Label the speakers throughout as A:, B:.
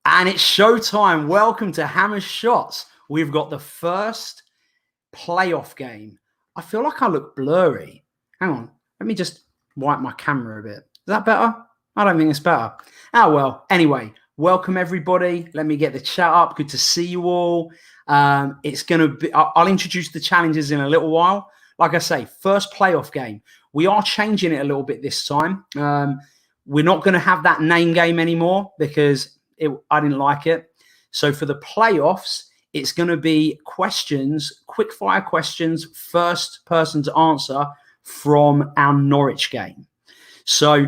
A: And it's showtime. Welcome to Hammer Shots. We've got the first playoff game. I feel like I look blurry. Hang on. Let me just wipe my camera a bit. Is that better? I don't think it's better. Oh, well. Anyway, welcome everybody. Let me get the chat up. Good to see you all. It's going to be, I'll introduce the challenges in a little while. Like I say, first playoff game. We are changing it a little bit this time. We're not going to have that name game anymore because I didn't like it. So for the playoffs, it's going to be questions, quick fire questions, first person to answer from our Norwich game. So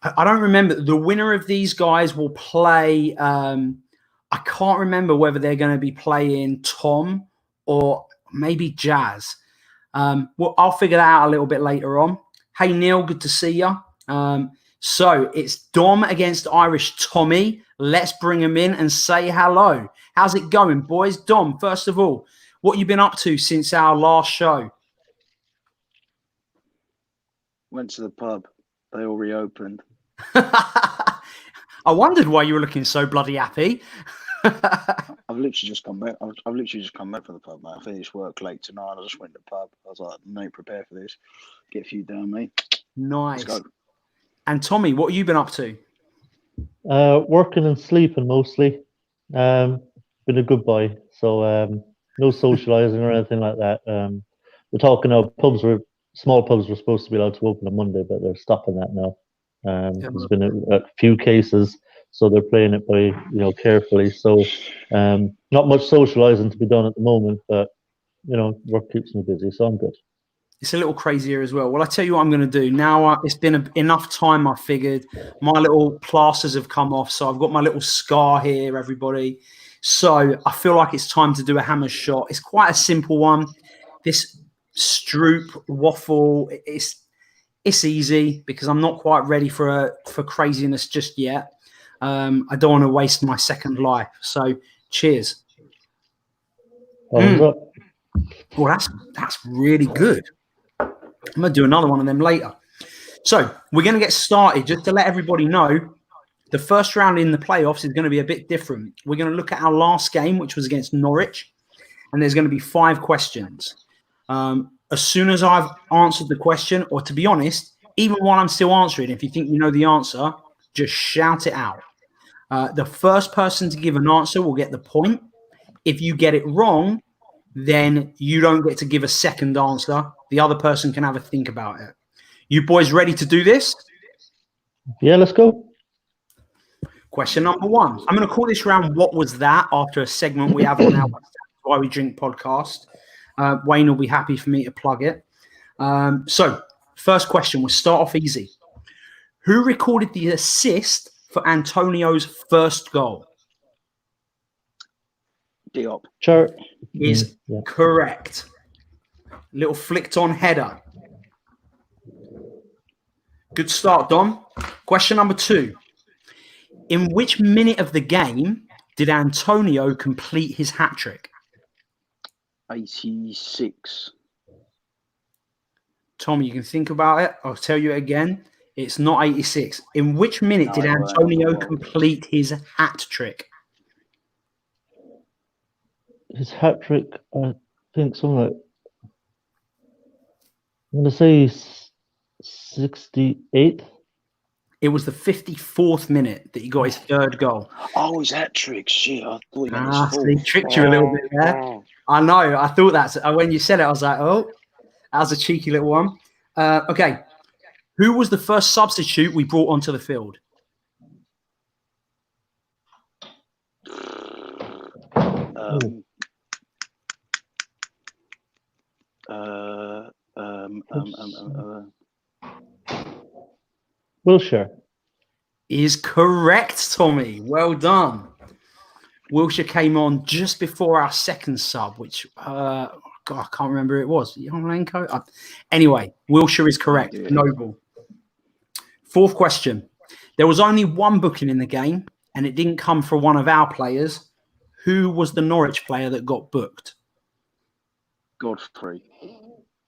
A: I don't remember. The winner of these guys will play. I can't remember whether they're going to be playing Tom or maybe Jazz. Well, I'll figure that out a little bit later on. Hey, Neil, good to see you. So it's Dom against Irish Tommy. Let's bring him in and say hello. How's it going, boys? Dom, first of all, what you been up to since our last show?
B: Went to the pub. They all reopened.
A: I wondered why you were looking so bloody happy.
B: I've literally just come back. I've literally just come back from the pub, mate. I finished work late tonight. I just went to the pub. I was like, mate, prepare for this. Get a few down, mate.
A: Nice.
B: Let's go.
A: And Tommy, what have you been up to?
C: Working and sleeping mostly. Been a good boy. So no socializing or anything like that. We're talking now, small pubs were supposed to be allowed to open on Monday, but they're stopping that now. There's been a few cases, so they're playing it by carefully. So not much socializing to be done at the moment, but work keeps me busy, so I'm good.
A: It's a little crazier as well. Well, I tell you what I'm going to do. Now it's been enough time, I figured. My little plasters have come off, so I've got my little scar here, everybody. So I feel like it's time to do a hammer shot. It's quite a simple one. This Stroop waffle, it's easy because I'm not quite ready for craziness just yet. I don't want to waste my second life. So cheers. Well, that's really good. I'm going to do another one of them later. So we're going to get started. Just to let everybody know, the first round in the playoffs is going to be a bit different. We're going to look at our last game, which was against Norwich, and there's going to be 5 questions. As soon as I've answered the question, or to be honest, even while I'm still answering, if you think you know the answer, just shout it out. The first person to give an answer will get the point. If you get it wrong, then you don't get to give a second answer. The other person can have a think about it. You boys ready to do this?
C: Yeah, let's go.
A: Question number 1. I'm going to call this round What Was That? After a segment we have on our Why We Drink podcast. Wayne will be happy for me to plug it. So, first question. We'll start off easy. Who recorded the assist for Antonio's first goal?
B: Diop.
C: Sure.
A: Is correct. Little flicked on header. Good start, Dom. Question number 2. In which minute of the game did Antoniou complete his hat-trick?
B: 86.
A: Tom, you can think about it. I'll tell you again. It's not 86. In which minute did Antoniou complete his hat-trick?
C: His hat-trick, I think something like, I'm going to say 68.
A: It was the 54th minute that he got his third goal.
B: Oh, his hat-trick. Shit, I thought he meant his
A: So he tricked you a little bit there. I know. I thought that. When you said it, I was like, oh, that was a cheeky little one. Okay. Who was the first substitute we brought onto the field?
C: Wilshire.
A: Is correct, Tommy. Well done. Wilshire came on just before our second sub, which I can't remember who it was. Yarmolenko? Anyway, Wilshire is correct. Noble. 4th question. There was only one booking in the game, and it didn't come for one of our players. Who was the Norwich player that got booked?
B: Godfrey.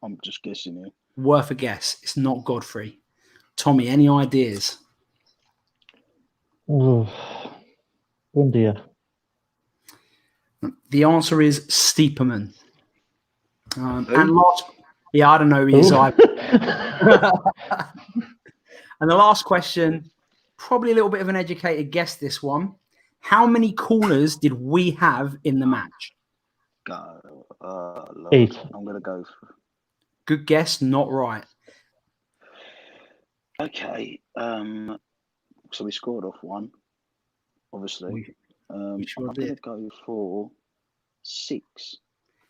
B: I'm just guessing here.
A: Worth a guess. It's not Godfrey. Tommy, any ideas?
C: Oh, India.
A: The answer is Steeperman. And last, I don't know who he is either. And the last question, probably a little bit of an educated guess. This one: how many corners did we have in the match?
B: Lord.
C: 8.
B: I'm gonna go.
A: Good guess, not right.
B: Okay. So we scored off 1, obviously.
A: We sure
B: I'm
A: did.
B: gonna go for 6.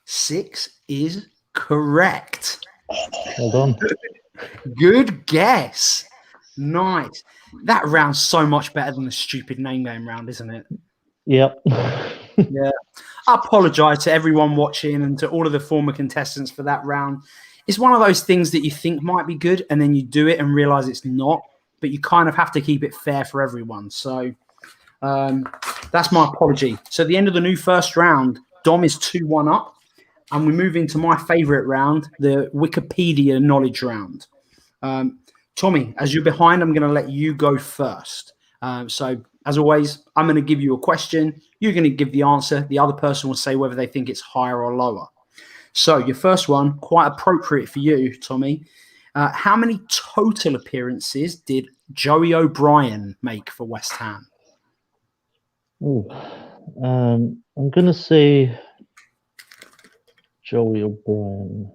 A: 6 is correct.
C: Well done.
A: Good guess. Nice. That round's so much better than the stupid name game round, isn't it?
C: Yep.
A: Yeah. I apologise to everyone watching and to all of the former contestants for that round. It's one of those things that you think might be good and then you do it and realise it's not, but you kind of have to keep it fair for everyone. So that's my apology. So at the end of the new first round, Dom is 2-1 up, and we move into my favourite round, the Wikipedia knowledge round. Tommy, as you're behind, I'm going to let you go first. So as always, I'm going to give you a question. You're going to give the answer. The other person will say whether they think it's higher or lower. So your first one, quite appropriate for you, Tommy. How many total appearances did Joey O'Brien make for West Ham?
C: Ooh. I'm going to say Joey O'Brien.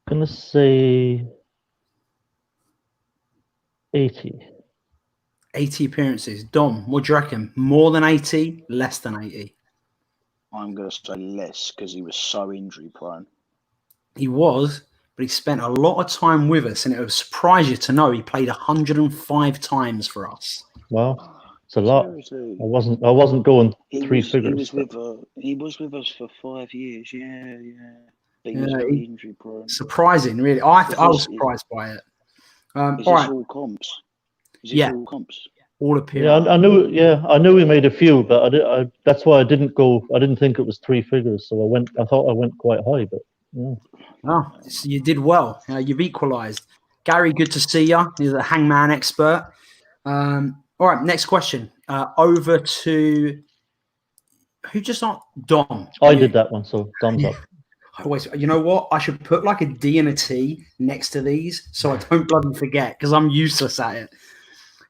C: I'm going to say 80.
A: 80 appearances. Dom, what do you reckon? More than 80? Less than 80?
B: I'm gonna say less because he was so injury prone.
A: He was, but he spent a lot of time with us, and it would surprise you to know he played 105 times for us.
C: Wow, it's a lot.
B: Seriously.
C: I wasn't going three figures.
B: He was with us for 5 years. Yeah. But he was very injury prone.
A: Surprising, really. I was surprised by it.
B: Is this all comps? All comps?
A: All appearances.
C: Yeah, I knew he made a few, but that's why I didn't go. I didn't think it was 3 figures, so I thought I went quite high, but yeah.
A: Oh, so you did well. You've equalised. Gary, good to see you. He's a hangman expert. All right, next question. Over to who just not Dom.
C: I did that one, so thumbs up.
A: You know what? I should put like a D and a T next to these so I don't bloody forget because I'm useless at it.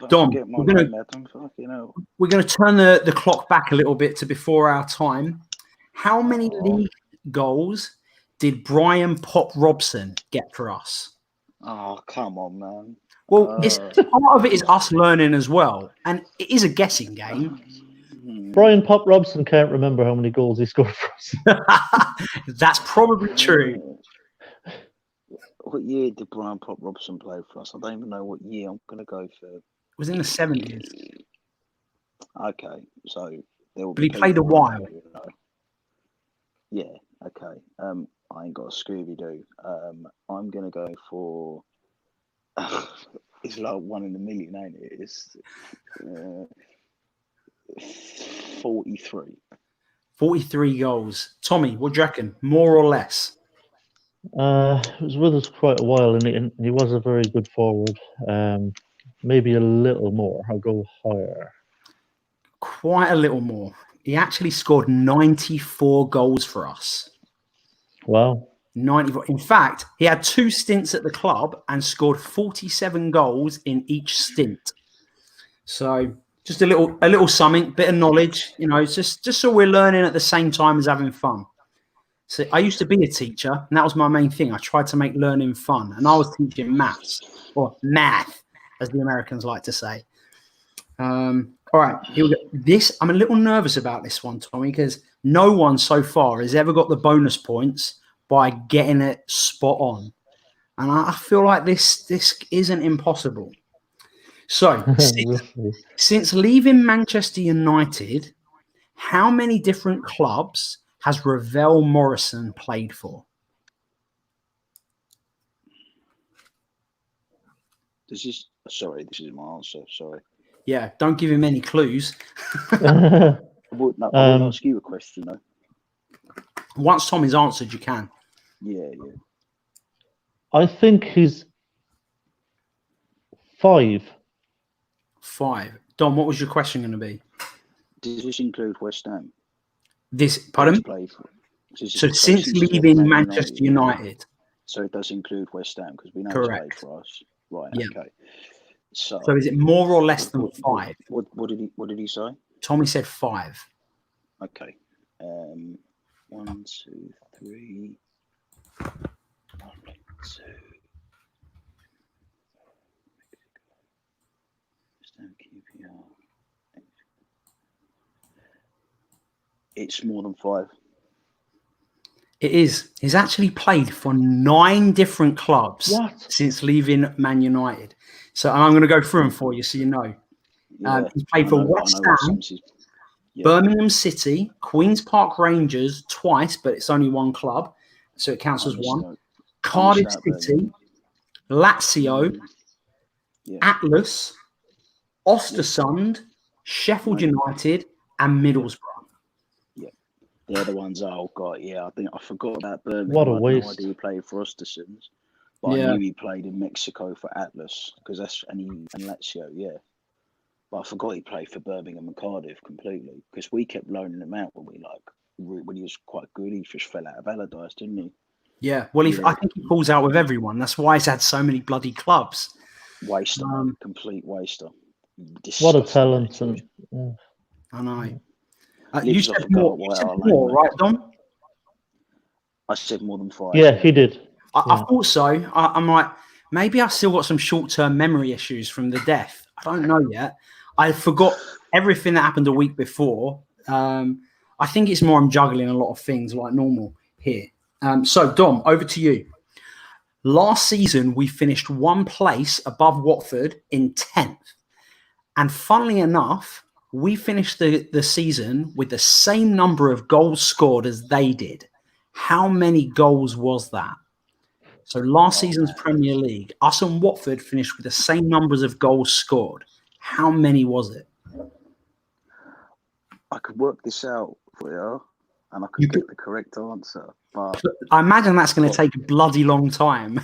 A: Dom, we're going to turn the clock back a little bit to before our time. How many league goals did Brian Pop Robson get for us?
B: Oh, come on, man.
A: Well, part of it is us learning as well, and it is a guessing game.
C: Brian Pop Robson can't remember how many goals he scored for us.
A: That's probably true.
B: What year did Brian Pop Robson play for us? I don't even know what year. I'm going to go for.
A: It was in the 70s.
B: Okay, so there will
A: but he played a while.
B: Yeah, okay. I ain't got a Scooby Doo. I'm going to go for. It's like 1 in a million, ain't it? It's 43.
A: 43 goals. Tommy, what do you reckon? More or less?
C: He was with us quite a while, and he was a very good forward. Maybe a little more. I'll go higher.
A: Quite a little more. He actually scored 94 goals for us.
C: Wow.
A: 94. In fact, he had 2 stints at the club and scored 47 goals in each stint. So just a little something, bit of knowledge, just so we're learning at the same time as having fun. So I used to be a teacher, and that was my main thing. I tried to make learning fun, and I was teaching maths, or math, as the Americans like to say. All right, here we go. I'm a little nervous about this one, Tommy, because no one so far has ever got the bonus points by getting it spot on. And I feel like this isn't impossible. So, since leaving Manchester United, how many different clubs has Ravel Morrison played for?
B: This is my answer. Sorry.
A: Yeah, don't give him any clues.
B: I would ask you a question, though.
A: Once Tommy's answered, you can.
B: Yeah.
C: I think he's 5.
A: 5. Dom, what was your question going to be?
B: Does this include West Ham?
A: Pardon? So since leaving Manchester United.
B: So it does include West Ham because we know
A: Correct.
B: he's played for us. Right,
A: Yeah.
B: okay. So
A: is it more or less than 5?
B: What did he say?
A: Tommy said 5.
B: Okay. 1, 2, 3. 1, 2. It's more than 5.
A: It is. He's actually played for 9 different clubs since leaving Man United. So I'm going to go through them for you so you know.
B: Yeah,
A: he's played for West Ham, Birmingham City, Queen's Park Rangers twice, but it's only one club, so it counts as one. Cardiff City, Lazio, Atlas, Ostersund, Sheffield United, and Middlesbrough.
B: Yeah, they're the ones. Oh God, yeah. I think I forgot about Birmingham.
C: What a
B: I
C: waste!
B: had no idea he played for Ostersund, but I knew he played in Mexico for Atlas because and Lazio. Yeah, but I forgot he played for Birmingham and Cardiff completely because we kept loaning him out when he was quite good. He just fell out of Allardyce, didn't he?
A: Yeah, well, I think he falls out with everyone. That's why he's had so many bloody clubs.
B: Waster, complete waster.
C: What a talent!
A: I know. You said more, right, Dom?
B: I said more than 5.
C: Yeah, he did.
A: I thought so. I'm like, maybe I've still got some short-term memory issues from the death. I don't know yet. I forgot everything that happened a week before. I think it's more I'm juggling a lot of things like normal here. So, Dom, over to you. Last season, we finished 1 place above Watford in 10th. And funnily enough, we finished the season with the same number of goals scored as they did. How many goals was that? So last season's Premier League, us and Watford finished with the same numbers of goals scored. How many was it?
B: I could work this out for you, and I could get the correct answer. But
A: I imagine that's going to take a bloody long time.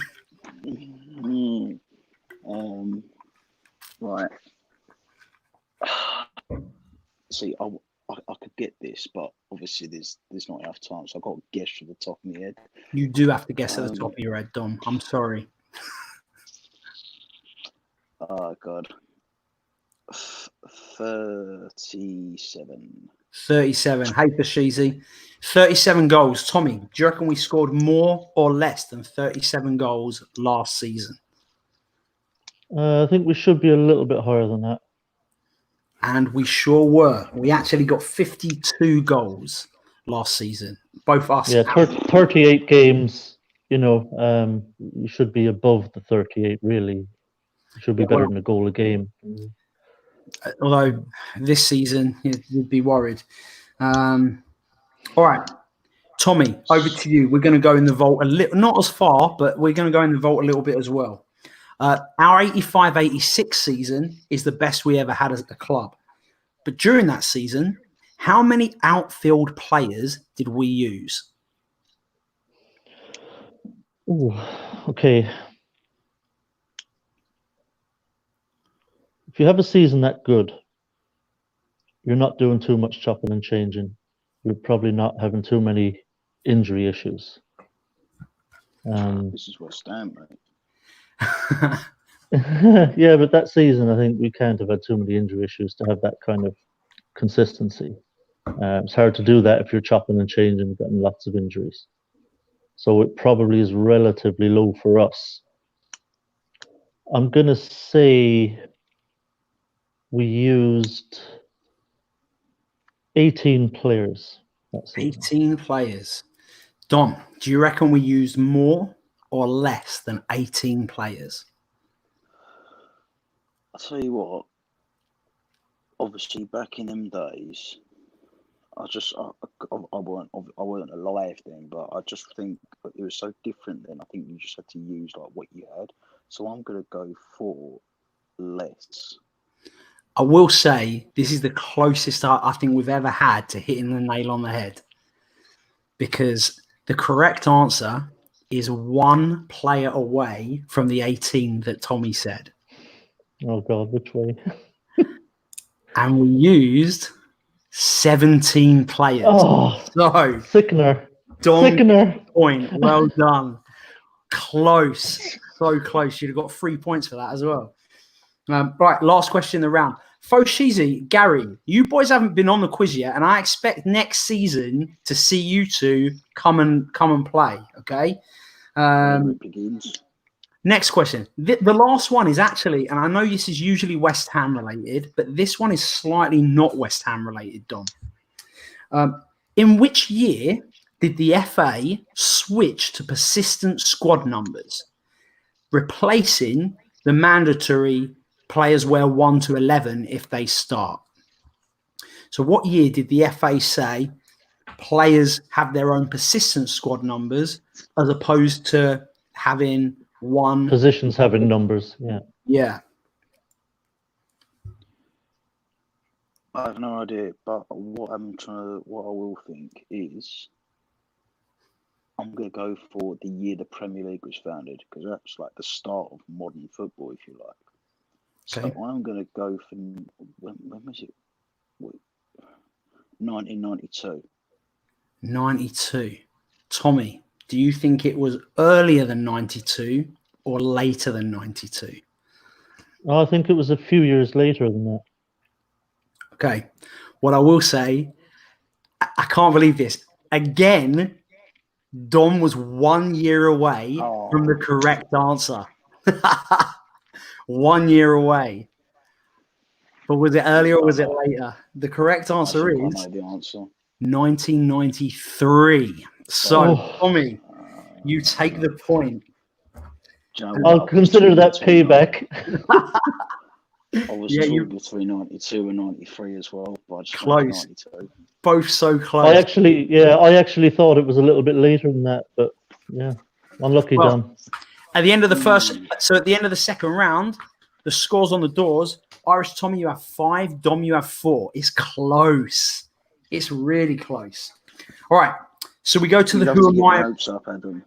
B: Right. See, I could get this, but obviously there's not enough time, so I've got to guess from the top of my head.
A: You do have to guess at the top of your head, Dom. I'm sorry.
B: Oh, God. 37.
A: 37. Hey, Fashizi. 37 goals. Tommy, do you reckon we scored more or less than 37 goals last season?
C: I think we should be a little bit higher than that.
A: And we sure were. We actually got 52 goals last season. Both us.
C: Yeah, 38 games. You should be above the 38, really. It should be better than a goal a game.
A: Although this season, you'd be worried. All right. Tommy, over to you. We're going to go in the vault a little, not as far, but we're going to go in the vault a little bit as well. Our 85-86 season is the best we ever had as a club. But during that season, how many outfield players did we use?
C: Ooh, okay. If you have a season that good, you're not doing too much chopping and changing. You're probably not having too many injury issues.
B: This is West Ham, mate.
C: Yeah, but that season, I think we can't have had too many injury issues to have that kind of consistency. It's hard to do that if you're chopping and changing and getting lots of injuries. So it probably is relatively low for us. I'm going to say we used 18 players.
A: 18 players. Dom, do you reckon we used more or less than 18 players?
B: I'll tell you what, obviously back in them days, I wasn't alive then, but I just think it was so different then. I think you just had to use like what you had. So I'm going to go for less.
A: I will say this is the closest I think we've ever had to hitting the nail on the head, because the correct answer is 1 player away from the 18 that Tommy said.
C: Oh God, which way?
A: And we used 17 players.
C: Oh,
A: So,
C: sickener.
A: Dom,
C: Sickener.
A: point. Well done. Close. So close. You'd have got 3 points for that as well. Right, last question in the round. Foshizi, Gary, you boys haven't been on the quiz yet, and I expect next season to see you two come and play. Okay.
B: It begins.
A: Next question. The last one is actually, and I know this is usually West Ham related, but this one is slightly not West Ham related, Dom. In which year did the FA switch to persistent squad numbers, replacing the mandatory players wear 1 to 11 if they start? So what year did the FA say players have their own persistent squad numbers as opposed to having one
C: Positions having numbers, yeah.
A: Yeah.
B: I have no idea, but what I will think is I'm going to go for the year the Premier League was founded, because that's like the start of modern football, if you like.
A: Okay.
B: So I'm going to go for, when was it? 1992.
A: 92. Tommy, do you think it was earlier than 92 or later than 92?
C: I think it was a few years later than that.
A: Okay. What I will say, I can't believe this. Again, Dom was 1 year away from the correct answer. 1 year away. But was it earlier or was it later? The correct answer is
B: I know the answer.
A: 1993. So, Tommy, you take the point.
C: I'll consider that payback.
B: I was torn between 92 and 93 as well, but I just
A: close.
B: 92.
A: Both so close.
C: I actually thought it was a little bit later than that, but yeah, unlucky, Dom.
A: At the end of the at the end of the second round, the scores on the doors. Irish Tommy, you have 5. Dom, you have 4. It's close. It's really close. All right. So we go to the Who Am I?
B: Hopes up, Adam.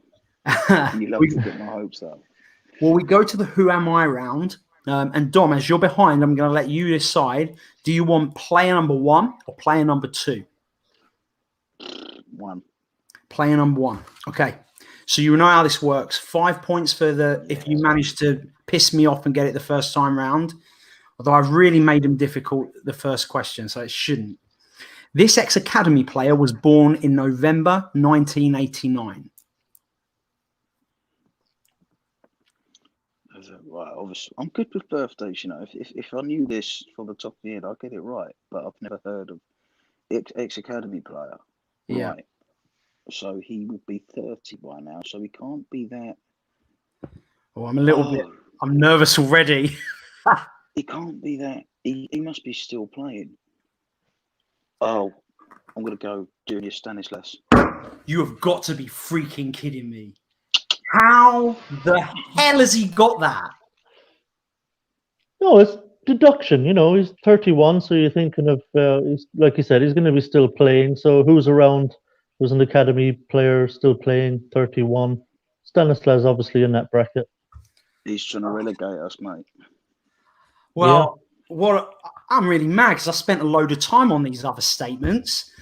B: You love to get my hopes up.
A: Well, we go to the Who Am I round. And Dom, as you're behind, I'm going to let you decide. Do you want player number 1 or player number 2?
B: 1.
A: Player number 1. Okay. So you know how this works. 5 points for if you manage to piss me off and get it the first time round. Although I've really made them difficult the first question, so it shouldn't. This ex-academy player was born in November 1989.
B: Right, obviously, I'm good with birthdays. You know, if I knew this from the top of the head, I'd get it right. But I've never heard of ex-academy player.
A: Yeah.
B: Right. So he would be 30 by now. So he can't be that.
A: Oh, I'm a little bit. I'm nervous already.
B: He can't be that. He must be still playing. Oh, I'm gonna go Junior Stanislas.
A: You have got to be freaking kidding me. How the hell has he got that?
C: No, it's deduction. You know, he's 31, so you're thinking of, he's, like you said, he's going to be still playing. So who's around? Who's an academy player still playing? 31. Stanislas obviously in that bracket. He's
B: trying to relegate us, mate.
A: Well, I'm really mad because I spent a load of time on these other statements.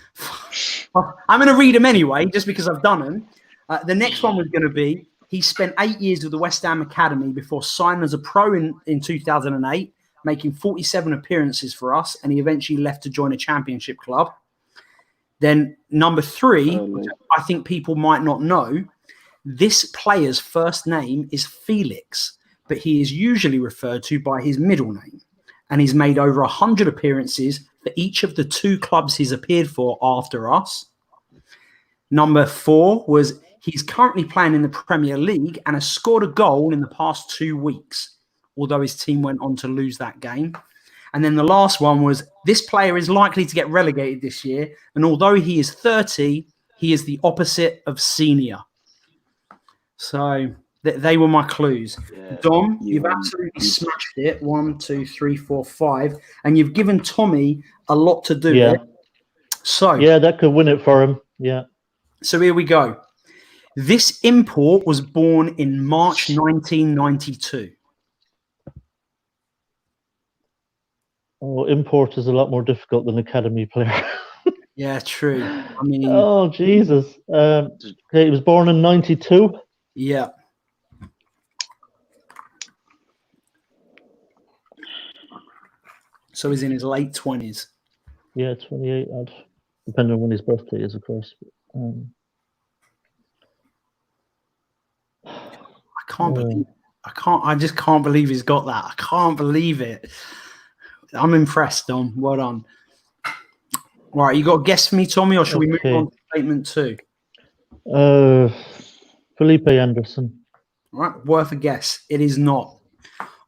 A: I'm going to read them anyway, just because I've done them. The next one was going to be, he spent 8 years with the West Ham Academy before signing as a pro in 2008, making 47 appearances for us, and he eventually left to join a championship club. Then number 3, which I think people might not know, this player's first name is Felix, but he is usually referred to by his middle name. And he's made over 100 appearances for each of the 2 clubs he's appeared for after us. Number 4 was he's currently playing in the Premier League and has scored a goal in the past 2 weeks, although his team went on to lose that game. And then the last one was this player is likely to get relegated this year. And although he is 30, he is the opposite of senior. So they were my clues. Yeah, Dom, you've absolutely smashed it. 1, 2, 3, 4, 5. And you've given Tommy a lot to do.
C: Yeah.
A: So
C: yeah, that could win it for him. Yeah.
A: So here we go. This import was born in March 1992.
C: Oh, import is a lot more difficult than academy player.
A: Yeah, true. I mean,
C: Oh, Jesus. Okay, he was born in 92.
A: yeah. So he's in his late 20s.
C: Yeah, 28 odd. Depending on when his birthday is, of course.
A: I just can't believe he's got that. I can't believe it. I'm impressed, Dom. Well done. Right, you got a guess for me, Tommy, or should we move on to statement 2?
C: Felipe Anderson.
A: Right, worth a guess. It is not.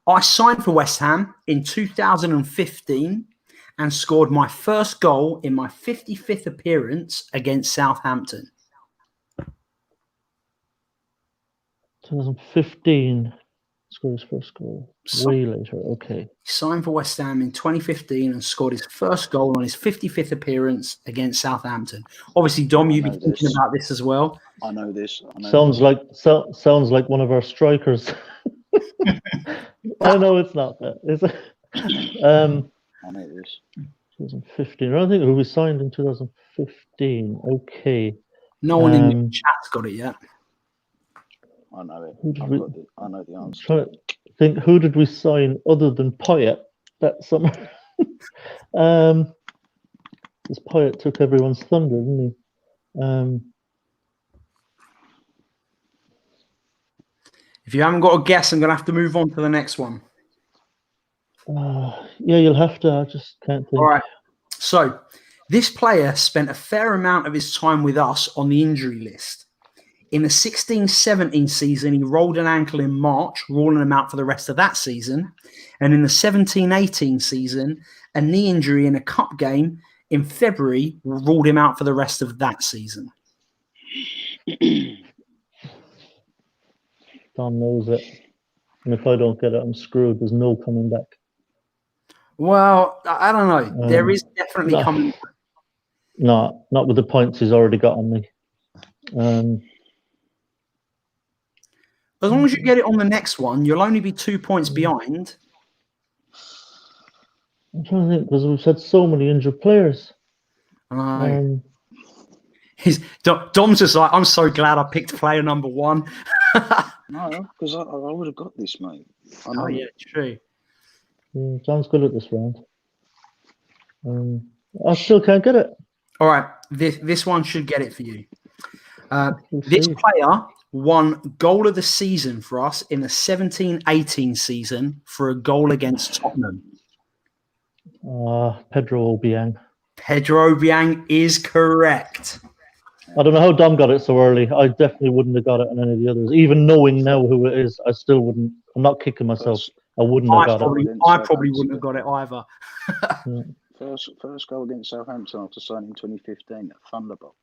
A: I signed for West Ham in 2015 and scored my first goal in my 55th appearance against Southampton.
C: 2015. Scored his first goal. Way later. Okay.
A: He signed for West Ham in 2015 and scored his first goal on his 55th appearance against Southampton. Obviously, Dom, you've been thinking about this as well.
B: I know this.
C: Sounds like one of our strikers. I know it's not that. Is it?
B: I know this.
C: 2015. I don't think who we signed in 2015. Okay.
A: No one in the chat's got it yet.
B: I know it. I know the answer.
C: Trying to think, who did we sign other than Payet that summer? Because Payet took everyone's thunder, didn't he?
A: If you haven't got a guess, I'm going to have to move on to the next one.
C: Yeah, you'll have to. I just can't think.
A: All right. So this player spent a fair amount of his time with us on the injury list. In the 16-17 season, he rolled an ankle in March, ruling him out for the rest of that season. And in the 17-18 season, a knee injury in a cup game in February ruled him out for the rest of that season.
C: Tom knows it. And if I don't get it, I'm screwed. There's no coming back.
A: Well, I don't know. There is definitely coming back.
C: No, not with the points he's already got on me.
A: As long as you get it on the next one, you'll only be 2 points behind.
C: I'm trying to think, because we've had so many injured players.
A: Dom's just like, I'm so glad I picked player number 1.
B: No, because I would have got this, mate. I know.
A: Oh, yeah, true.
C: Yeah, John's good at this round. I still can't get it.
A: All right, this one should get it for you. This player won goal of the season for us in the 17-18 season for a goal against Tottenham.
C: Pedro Obiang.
A: Pedro Obiang is correct.
C: I don't know how Dom got it so early. I definitely wouldn't have got it on any of the others. Even knowing now who it is, I still wouldn't. I'm not kicking myself. I wouldn't have got it.
A: I probably wouldn't have got it either.
B: First goal against Southampton after signing in 2015 at Thunderbolt.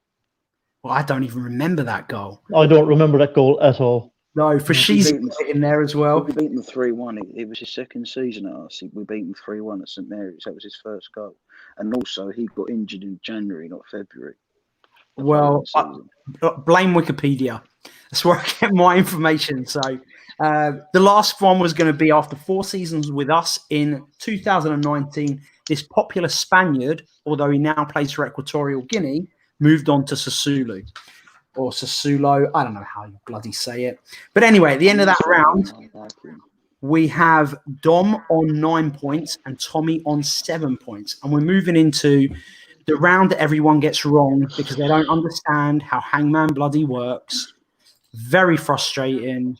A: Well, I don't even remember that goal.
C: I don't remember that goal at all.
A: No, for she's in there as well.
B: We beat them 3-1. It was his second season at us. We beat them 3-1 at St Mary's. That was his first goal. And also, he got injured in January, not February.
A: Well, blame Wikipedia. That's where I get my information. So the last one was going to be after 4 seasons with us in 2019. This popular Spaniard, although he now plays for Equatorial Guinea, moved on to Sassuolo. Or Sassuolo. I don't know how you bloody say it. But anyway, at the end of that round, we have Dom on 9 points and Tommy on 7 points. And we're moving into the round that everyone gets wrong because they don't understand how Hangman bloody works. Very frustrating.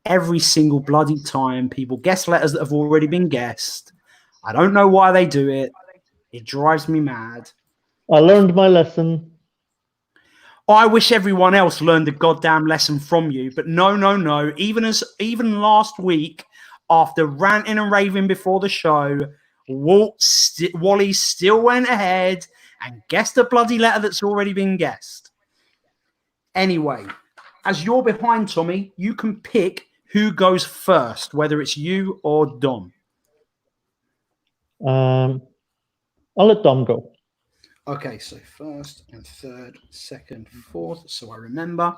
A: Every single bloody time people guess letters that have already been guessed. I don't know why they do it. It drives me mad.
C: I learned my lesson.
A: I wish everyone else learned the goddamn lesson from you, but no. Even last week, after ranting and raving before the show, Wally still went ahead and guessed a bloody letter that's already been guessed. Anyway, as you're behind, Tommy, you can pick who goes first, whether it's you or Dom.
C: I'll let Dom go.
A: Okay, so first and third, second, fourth. So I remember.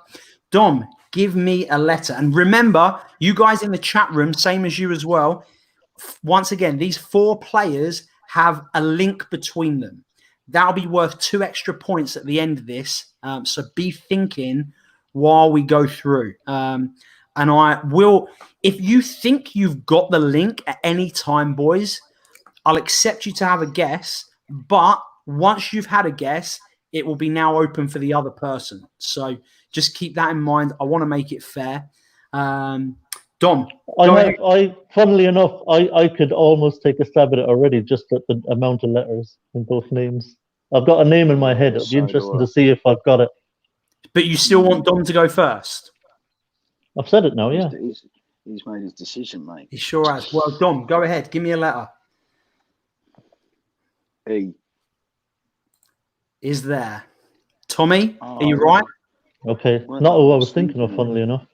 A: Dom, give me a letter. And remember, you guys in the chat room, same as you as well, once again, these 4 players have a link between them. That'll be worth 2 extra points at the end of this. So be thinking while we go through. And I will, if you think you've got the link at any time, boys, I'll accept you to have a guess. But once you've had a guess, it will be now open for the other person. So just keep that in mind. I want to make it fair. Dom,
C: funnily enough, I could almost take a stab at it already, just at the amount of letters in both names. I've got a name in my head. It'll be interesting to see if I've got it.
A: But you still want Dom to go first?
C: I've said it now, yeah.
B: He's made his decision, mate.
A: He sure has. Well, Dom, go ahead. Give me a letter.
B: E.
A: Is there? Tommy, are you right?
C: Okay, not who I was thinking of, funnily enough.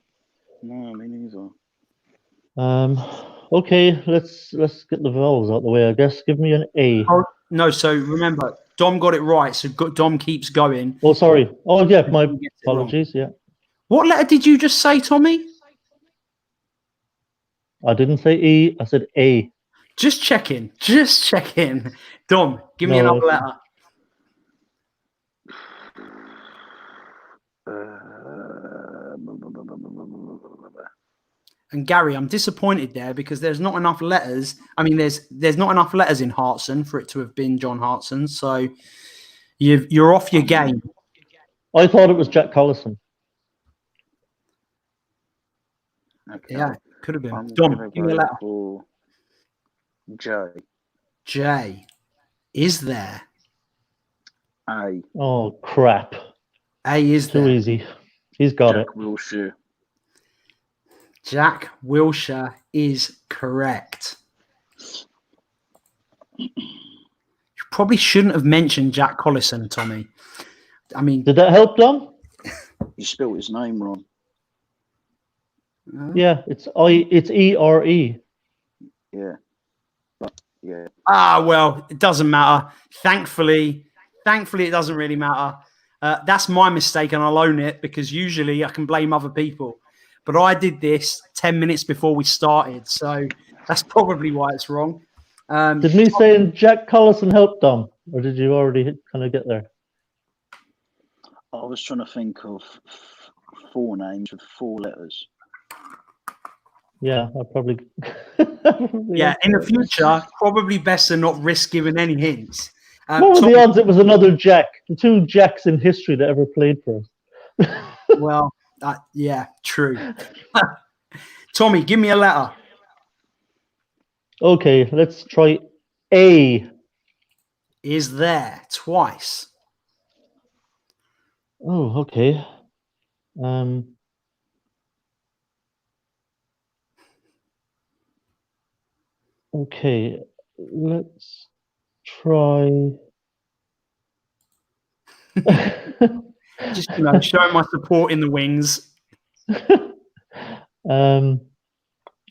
B: No, me neither.
C: Okay, let's get the vowels out the way, I guess. Give me an A.
A: Oh, no, so remember, Dom got it right, so Dom keeps going.
C: Oh, sorry. Oh, yeah, my apologies, yeah.
A: What letter did you just say, Tommy?
C: I didn't say E, I said A.
A: Just checking. Dom, give me another letter. And Gary, I'm disappointed there because there's not enough letters. I mean, there's not enough letters in Hartson for it to have been John Hartson. So you're off your game.
C: I thought it was Jack Collison.
B: Okay.
A: Yeah, could have been. Dom, give me a letter.
B: For J.
A: J. Is there?
B: A.
C: Oh, crap.
A: A is
C: too
A: there.
C: Easy. He's got
B: Jack
C: it.
B: Wilshere.
A: Jack Wilshere is correct. You probably shouldn't have mentioned Jack Collison, Tommy. I mean,
C: did that help, Dom?
B: You spelled his name wrong.
C: Yeah, it's E-R-E.
B: Yeah. But yeah.
A: Well, it doesn't matter. Thankfully, it doesn't really matter. That's my mistake, and I'll own it because usually I can blame other people. But I did this 10 minutes before we started, so that's probably why it's wrong.
C: Did me saying Jack Collison help, Dom? Or did you already kind of get there?
B: I was trying to think of 4 names with 4 letters.
C: Yeah, I probably...
A: Yeah, in the future, probably best to not risk giving any hints.
C: What were the odds it was another Jack? The 2 Jacks in history that ever played for us.
A: Well, yeah, true. Tommy, give me a letter.
C: Okay, let's try A.
A: Is there twice?
C: Oh, okay. Okay, let's try.
A: Just showing my support in the wings.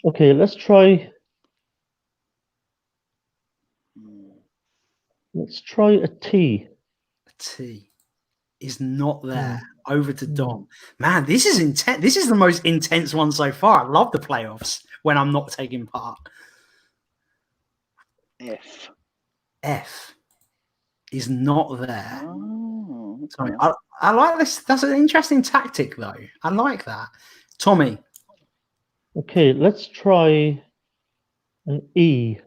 C: Okay, let's try. Let's try a T.
A: A T is not there. Over to Dom. Man, this is intense. This is the most intense one so far. I love the playoffs when I'm not taking part. F is not there.
B: Oh, okay.
A: Sorry, I like this. That's an interesting tactic, though. I like that. Tommy.
C: Okay, let's try an E.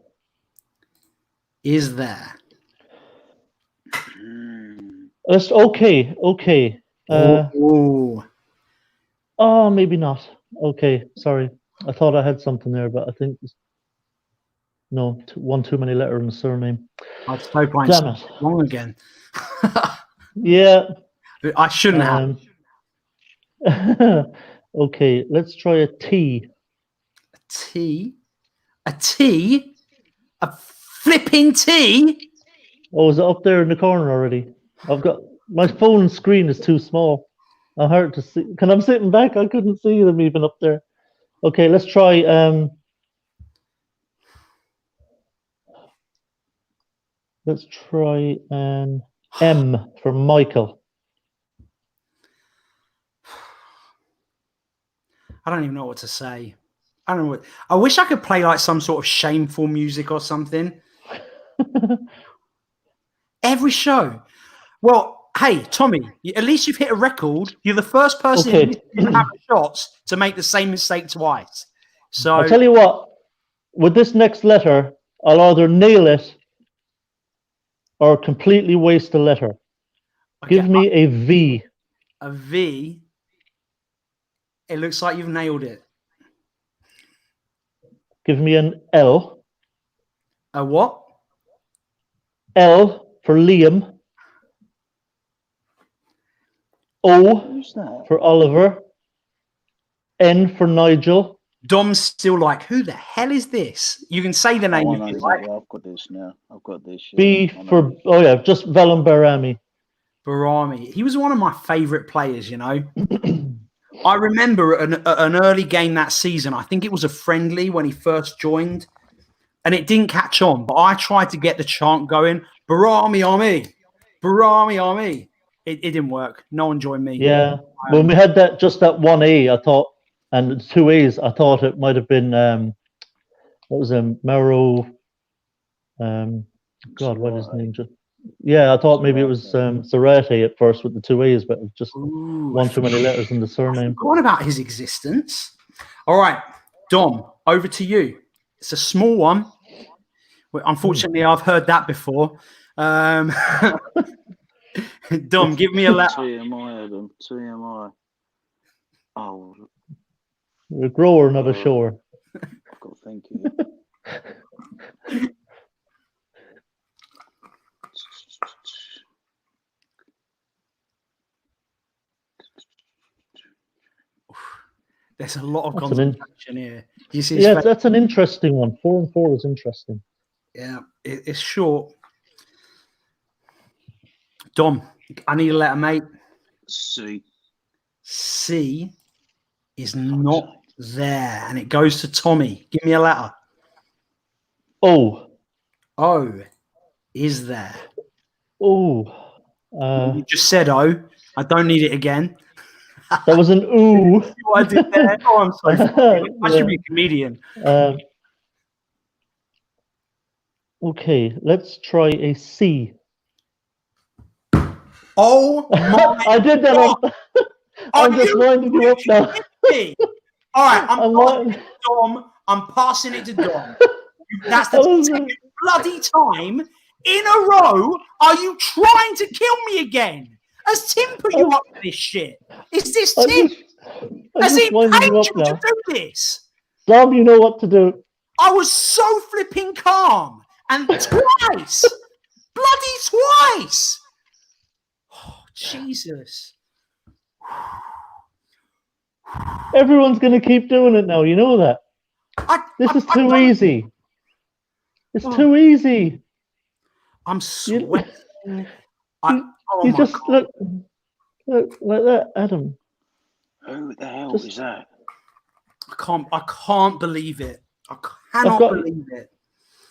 A: Is there?
C: Let's okay.
A: Oh,
C: maybe not. Okay, sorry. I thought I had something there, but I think no, one too many letter in the surname.
A: I just hope I'm wrong again.
C: Yeah,
A: I shouldn't
C: have. Okay, let's try a T.
A: A T? A flipping T?
C: Oh, is it up there in the corner already? I've got my phone screen is too small. I'm hard to see. Can I'm sitting back? I couldn't see them even up there. Okay, let's try let's try an M for Michael.
A: I don't even know what to say. I don't know what. I wish I could play like some sort of shameful music or something. Every show. Well, hey, Tommy, at least you've hit a record. You're the first person in
C: Okay.
A: Hammer Shots to make the same mistake twice. So
C: I'll tell you what. With this next letter, I'll either nail it or completely waste a letter.
A: okay,
C: Give me a V.
A: a V. It looks like you've nailed it.
C: Give me an L.
A: A what?
C: L for Liam. O
B: Who's that?
C: for Oliver. N for Nigel.
A: Dom's still like, who the hell is this? You can say the name
B: Oh, I
A: if
B: know
A: you
B: exactly.
A: like.
B: I've got this now. I've got this.
C: B
B: I know
C: for,
B: this.
C: oh yeah, just Vellum Barami.
A: Barami. He was one of my favourite players, you know. I remember an early game that season. I think it was a friendly when he first joined, and it didn't catch on. But I tried to get the chant going. Barami Army, Barami Army. It didn't work. No one joined me.
C: Yeah. When we had that, just that one A, I thought, and two A's, I thought it might have been, what was him? Mero, God, what is his name? Yeah, I thought maybe it was Zarate at first with the two A's, but just one too many letters in the surname.
A: Forgot about his existence. All right, Dom, over to you. It's a small one. Unfortunately, I've heard that before. Dom, give me a letter.
B: TMI, Adam. TMI. Oh.
C: A grower, not a shower.
B: I've got to think here.
A: There's a lot of concentration here. You see
C: yeah, that's an interesting one. 4 and 4 is interesting.
A: Yeah, it's short. Dom, I need a letter, mate.
B: C.
A: C is not there, and it goes to Tommy. Give me a letter.
C: O.
A: O is there.
C: O.
A: You just said O. I don't need it again.
C: That was an ooh.
A: I did there. Oh, I'm so funny. I should be a comedian.
C: Okay, let's try a C.
A: Oh my!
C: I did that.
A: God.
C: I'm just winding you up now.
A: All right, I'm passing it to Dom. That's the second bloody time in a row. Are you trying to kill me again? Has Tim put you up to this shit? Is this Tim? Has he paid you to do this?
C: Dom, you know what to do.
A: I was so flipping calm. And twice! Bloody twice! Oh, Jesus.
C: Everyone's going to keep doing it now. You know that. This is too easy. It's too easy.
A: I'm sweating.
C: You just look like that, Adam.
B: Who the hell is that?
A: I can't believe it. I cannot believe it.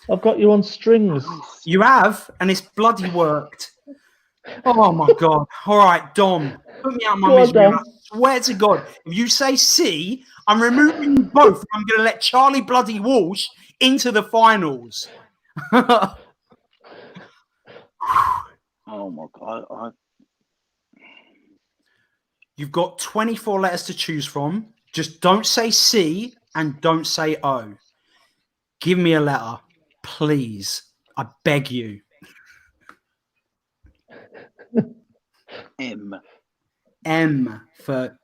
C: I've got you on strings.
A: You have, and it's bloody worked. Oh my God. All right, Dom, put me out of my misery. I swear to God, if you say C, I'm removing you both. I'm going to let Charlie bloody Walsh into the finals.
B: Oh my God.
A: You've got 24 letters to choose from. Just don't say C and don't say O. Give me a letter, please. I beg you.
B: M.
A: M for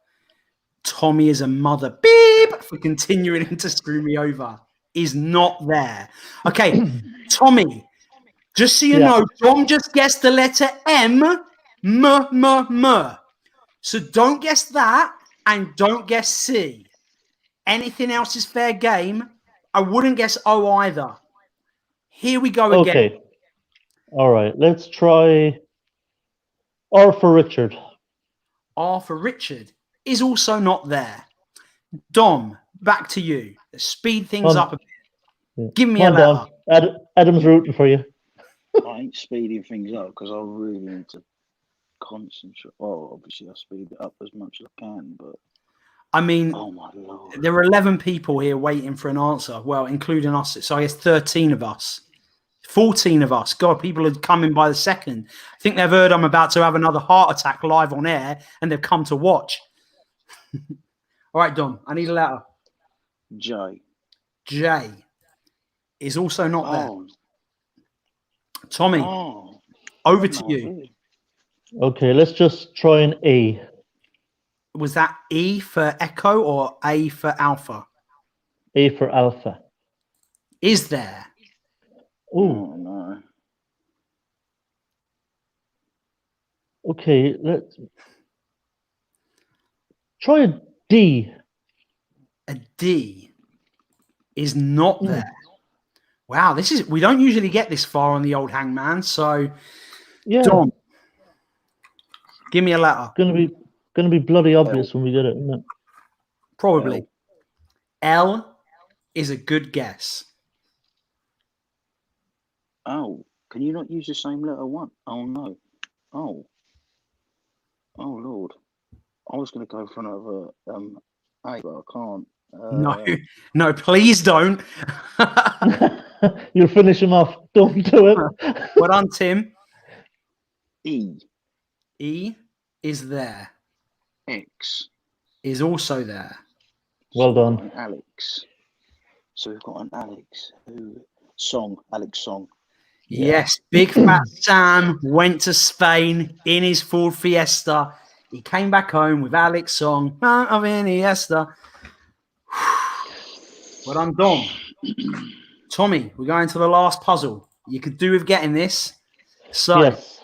A: Tommy is a mother. Beep for continuing to screw me over. Is not there. Okay, Tommy, just so you know, Dom just guessed the letter M. M. So don't guess that and don't guess C. Anything else is fair game. I wouldn't guess O either. Here we go again.
C: Okay. All right. Let's try R for Richard.
A: R for Richard is also not there. Dom, back to you. Let's speed things up a bit.
C: Yeah.
A: Give me a letter.
C: Adam's rooting for you.
B: I ain't speeding things up because I really need to concentrate. Well, obviously I speed it up as much as I can, but
A: I mean,
B: Oh my lord.
A: there are 11 people here waiting for an answer. Well, including us. So I guess 13 of us. 14 of us. God, people are coming by the second. I think they've heard I'm about to have another heart attack live on air and they've come to watch. All right, Dom, I need a letter.
B: J.
A: J is also not there.
B: Oh.
A: Tommy,
B: Oh.
A: over to you.
B: idea.
C: Okay, let's just try an A.
A: Was that E for Echo or A for Alpha?
C: A for Alpha.
A: Is there?
C: Oh,
B: Oh no.
C: okay. Let's try a D.
A: A D is not there. Wow, we don't usually get this far on the old hangman. So,
C: Yeah,
A: Dom, give me a letter.
C: gonna be bloody obvious when we get it, isn't it?
A: Probably. L is a good guess.
B: Oh, can you not use the same letter one? Oh no. Oh. Oh lord. I was going to go for another A, but I can't.
A: No, please don't.
C: You'll finish him off. Don't do it.
A: Well done, Tim.
B: E.
A: E is there.
B: X.
A: Is also there.
C: Well
B: So we've
C: done.
B: got an Alex. So we've got an Alex. Alex Song.
A: Yes, Big Fat Sam went to Spain in his Ford Fiesta. He came back home with Alex Song of Iniesta. Well done, Dom. Tommy, we're going to the last puzzle. You could do with getting this. So
C: Yes.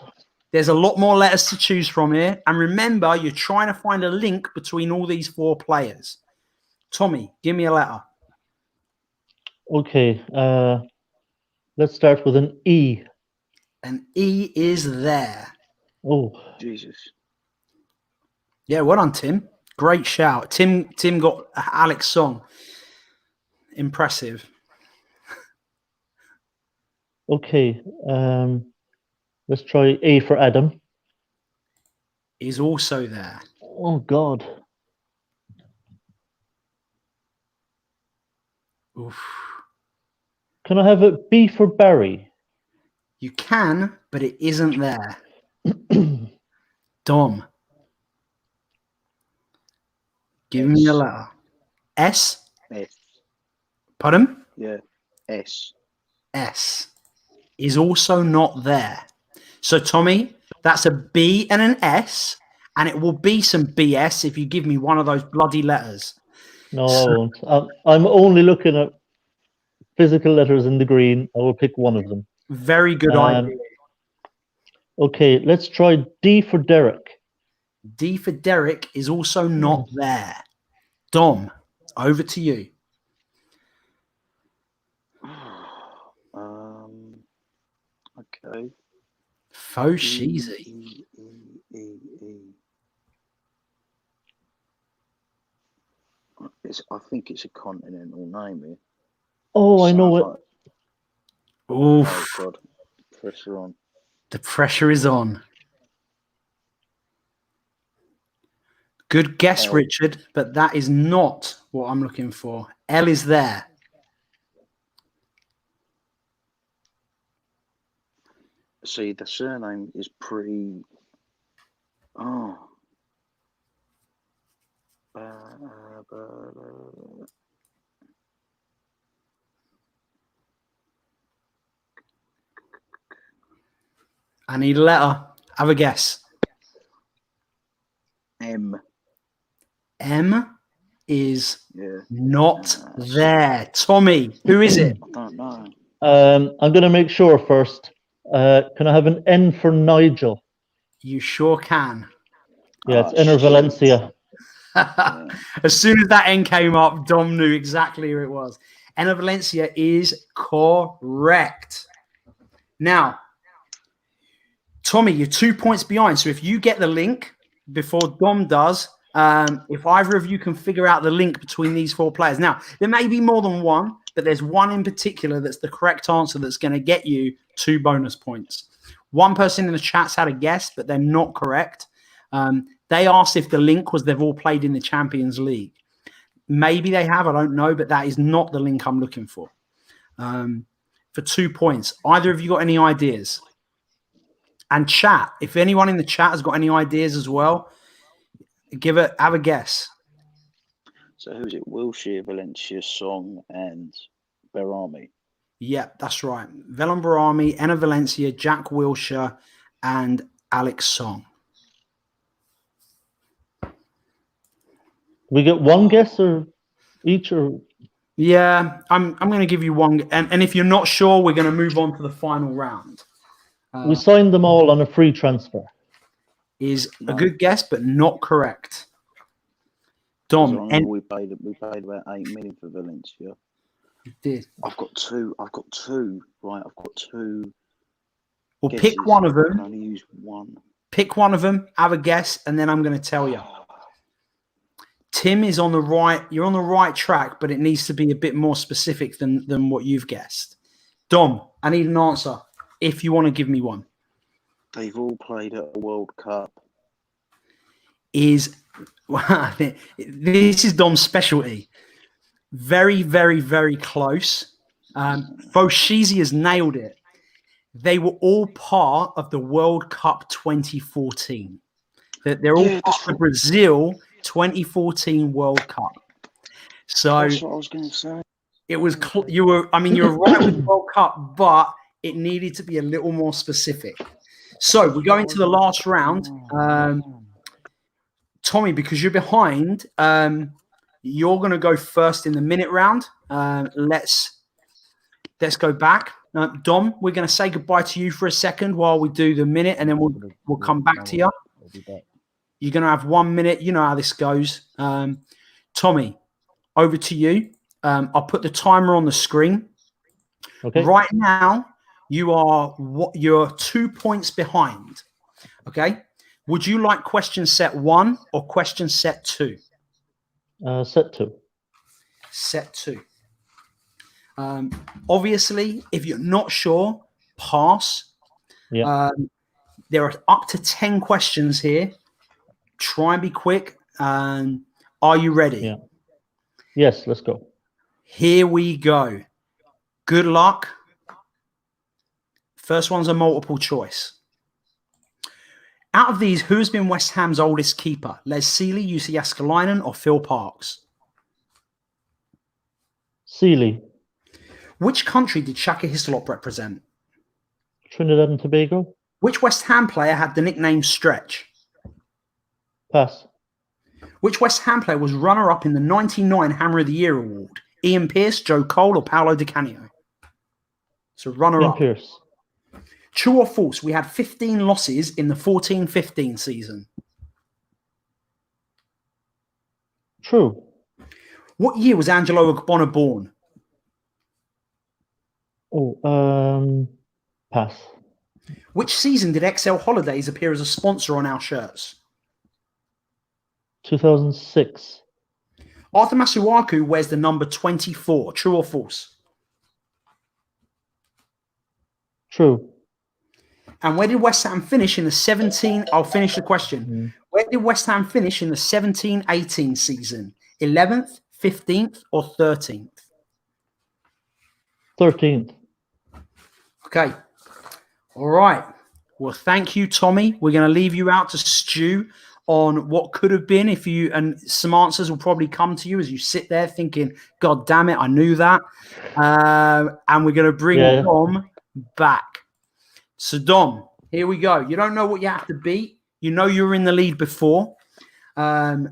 A: there's a lot more letters to choose from here. And remember, you're trying to find a link between all these four players. Tommy, give me a letter.
C: Okay. Let's start with an E.
A: An E is there.
C: Oh,
B: Jesus.
A: Yeah, well done, Tim. Great shout. Tim got Alex Song. Impressive.
C: okay. Let's try A for Adam.
A: Is also there.
C: Oh God.
A: Oof.
C: Can I have it B for Barry?
A: You can, but it isn't there. Dom. Give me a letter. S?
B: S.
A: Pardon?
B: Yeah. S.
A: S is also not there. So, Tommy, that's a B and an S, and it will be some BS if you give me one of those bloody letters.
C: No, I won't. I'm only looking at physical letters in the green. I will pick one of them.
A: Very good idea.
C: Okay, let's try D for Derek.
A: D for Derek is also not there. Dom, over to you.
B: Okay.
A: Faux cheesy.
B: I think it's a continental name here.
C: Oh, I know it.
B: Like,
A: Oof.
B: oh God, pressure on.
A: The pressure is on. Good guess,
B: L.
A: Richard, but that is not what I'm looking for. L is there.
B: See, the surname is pretty. Oh.
A: I need a letter. Have a guess.
B: M.
A: M is
B: Yeah.
A: not there. Tommy, who is it?
B: I don't know.
C: I'm going to make sure first. Can I have an N for Nigel?
A: You sure can.
C: Yeah, it's Enner Valencia.
A: As soon as that N came up, Dom knew exactly who it was. Enner Valencia is correct. Now, Tommy, you're 2 points behind. So if you get the link before Dom does, if either of you can figure out the link between these four players. Now, there may be more than one, but there's one in particular that's the correct answer that's going to get you 2 bonus points. One person in the chat's had a guess, but they're not correct. They asked if the link was they've all played in the Champions League. Maybe they have. I don't know, but that is not the link I'm looking for. For 2 points. Either of you got any ideas? And chat. If anyone in the chat has got any ideas as well, have a guess.
B: So who is it? Wilshere, Valencia, Song, and Berami.
A: Yeah, that's right. Velan Barami, Enna Valencia, Jack Wilshere, and Alex Song.
C: We get one guess or each, or
A: Yeah, I'm going to give you one. And if you're not sure, we're going to move on to the final round.
C: we signed them all on a free transfer.
A: Is a good guess, but not correct. Dom,
B: we paid about 8 million for Valencia.
A: You did.
B: I've got two. Right, I've got two.
A: Well,
B: guesses.
A: pick one of them.
B: I can only use one.
A: Pick one of them. Have a guess, and then I'm going to tell you. Tim is on the right. You're on the right track, but it needs to be a bit more specific than what you've guessed. Dom, I need an answer if you want to give me one.
B: They've all played at a World Cup.
A: This is Dom's specialty. Very, very, very close. Foshizi has nailed it. They were all part of the World Cup 2014. They're all part of the Brazil 2014 World Cup. So
B: that's what I was going to say.
A: It was you were right with the World Cup, but it needed to be a little more specific. So we're going to the last round. Tommy, because you're behind, you're going to go first in the minute round. Let's go back. Dom, we're going to say goodbye to you for a second while we do the minute, and then we'll come back to you. You're going to have 1 minute. You know how this goes. Tommy, over to you. I'll put the timer on the screen.
C: Okay.
A: Right now, you're 2 points behind. Okay. Would you like question set 1 or question set 2?
C: Set 2.
A: Set 2. Obviously, if you're not sure, pass.
C: Yeah.
A: There are up to 10 questions here. Try and be quick. Are you ready?
C: Yeah. Yes, let's go.
A: Here we go. Good luck. First one's a multiple choice. Out of these, who has been West Ham's oldest keeper? Les Sealey, Jussi Jääskeläinen, or Phil Parkes?
C: Sealey.
A: Which country did Shaka Hislop represent?
C: Trinidad and Tobago.
A: Which West Ham player had the nickname Stretch?
C: Pass.
A: Which West Ham player was runner-up in the 99 Hammer of the Year award? Ian Pearce, Joe Cole, or Paolo Di Canio? So runner-up.
C: Ian Pearce.
A: True or false? We had 15 losses in the 14-15 season.
C: True.
A: What year was Angelo Ogbonna born?
C: Pass.
A: Which season did XL Holidays appear as a sponsor on our shirts?
C: 2006.
A: Arthur Masuaku wears the number 24. True or false?
C: True.
A: And where did West Ham finish in the 17? I'll finish the question. Where did West Ham finish in the 17-18 season? 11th, 15th, or 13th?
C: 13th.
A: Okay. All right. Well, thank you, Tommy. We're going to leave you out to stew on what could have been and some answers will probably come to you as you sit there thinking, God damn it, I knew that. And we're going to bring Dom back. So, Dom, here we go. You don't know what you have to beat. You know you were in the lead before. Are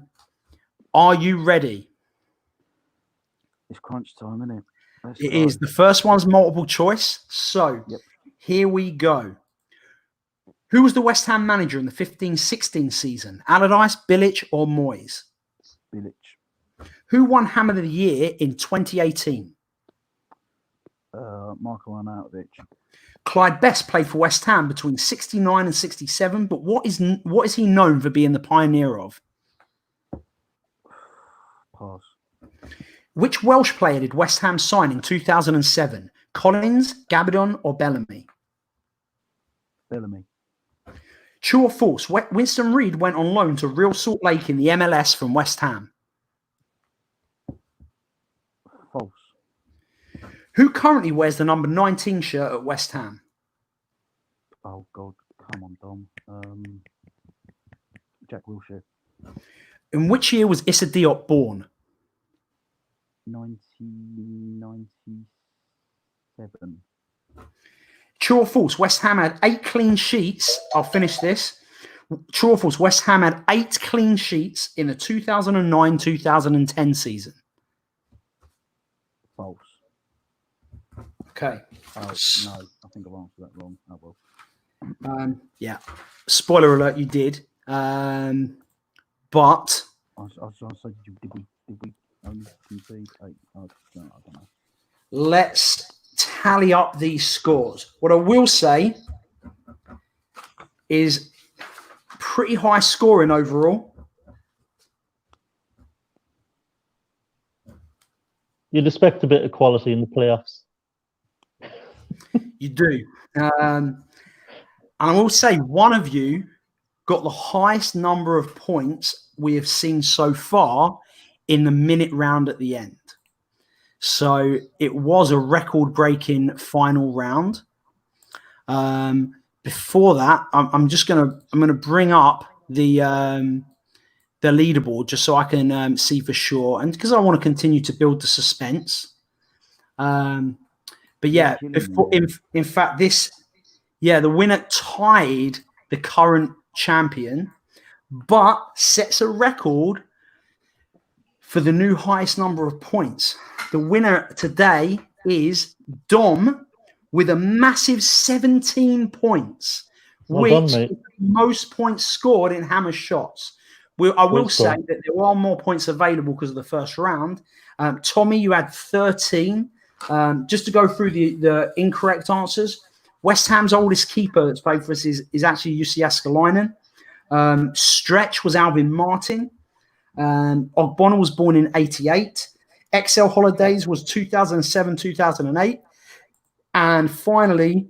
A: you ready?
B: It's crunch time, isn't it?
A: It is. The first one's multiple choice. So, Here we go. Who was the West Ham manager in the 15-16 season? Allardyce, Bilic, or Moyes?
B: Bilic.
A: Who won Hammer of the Year in 2018?
B: Marko Arnautovic.
A: Clyde Best played for West Ham between 69 and 67, but what is he known for being the pioneer of?
B: Pass.
A: Which Welsh player did West Ham sign in 2007? Collins, Gabidon, or Bellamy?
B: Bellamy.
A: True or false? Winston Reid went on loan to Real Salt Lake in the MLS from West Ham.
D: False.
A: Who currently wears the number 19 shirt at West Ham?
D: Oh God, come on, Dom. Jack Wilshere.
A: In which year was Issa Diop born?
D: 1997.
A: True or false? West Ham had 8 clean sheets. I'll finish this. True or false? West Ham had 8 clean sheets in the 2009-2010 season.
D: False.
A: Okay.
D: Oh no, I think I've answered that wrong. Oh well.
A: Yeah. Spoiler alert, you did. But
D: I was trying to say, did we only concede 8? I don't know.
A: let's tally up these scores. What I will say is pretty high scoring overall.
C: You'd expect a bit of quality in the playoffs.
A: You do. And I will say one of you got the highest number of points we have seen so far in the minute round at the end. So it was a record-breaking final round. Before that, I'm gonna bring up the leaderboard just so I can see for sure, and because I want to continue to build the suspense. But yeah, in fact, the winner tied the current champion, but sets a record for the new highest number of points. The winner today is Dom with a massive 17 points, which is the most points scored in Hammer Shots. I will say that there are more points available because of the first round. Tommy, you had 13. Just to go through the incorrect answers, West Ham's oldest keeper that's played for us is actually Jussi Jääskeläinen. Stretch was Alvin Martin. Ogbonna was born in 88. XL Holidays was 2007-2008. And finally,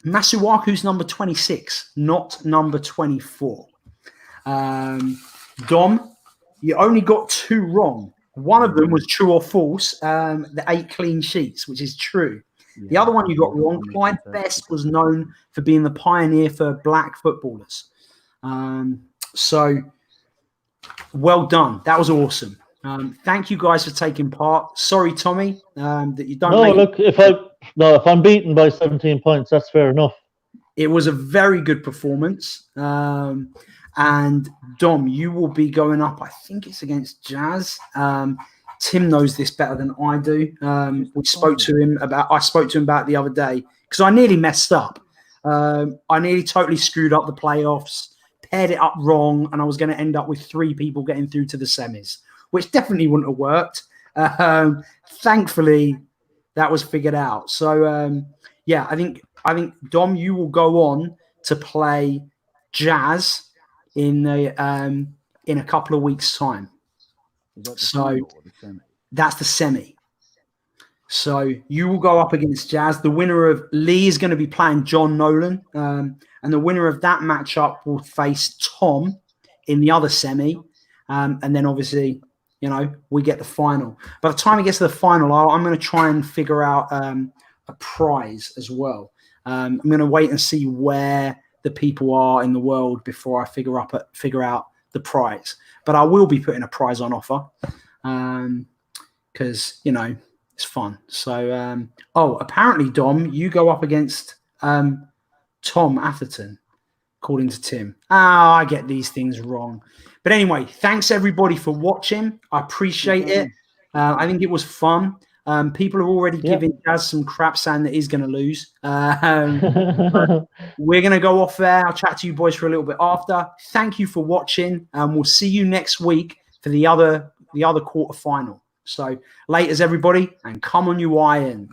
A: Masuaku's number 26, not number 24. Dom, you only got 2 wrong. One of them was true or false, the 8 clean sheets, which is true. Yeah, the other one you got wrong. Clyde Best was known for being the pioneer for black footballers. So well done. That was awesome. Thank you guys for taking part. Sorry, Tommy, that you don't.
C: No, look, if I'm beaten by 17 points, that's fair enough.
A: It was a very good performance. And Dom, you will be going up. I think it's against Jazz. Tim knows this better than I do. I spoke to him about it the other day because I nearly messed up. I nearly totally screwed up the playoffs, paired it up wrong, and I was going to end up with 3 people getting through to the semis, which definitely wouldn't have worked. Thankfully, that was figured out. So yeah, I think Dom, you will go on to play Jazz in a couple of weeks' time. That's the semi. So you will go up against Jazz. The winner of Lee is going to be playing John Nolan, and the winner of that matchup will face Tom in the other semi, and then obviously, we get the final. By the time it gets to the final, I'm going to try and figure out a prize as well. I'm going to wait and see where the people are in the world before I figure out the prize. But I will be putting a prize on offer because it's fun. So apparently, Dom, you go up against Tom Atherton, according to Tim. I get these things wrong. But anyway, thanks everybody for watching. I appreciate it. I think it was fun. People are already giving Jazz some crap saying that he's going to lose. We're going to go off there. I'll chat to you boys for a little bit after. Thank you for watching, and we'll see you next week for the other quarter final. So, laters everybody, and come on you Irons.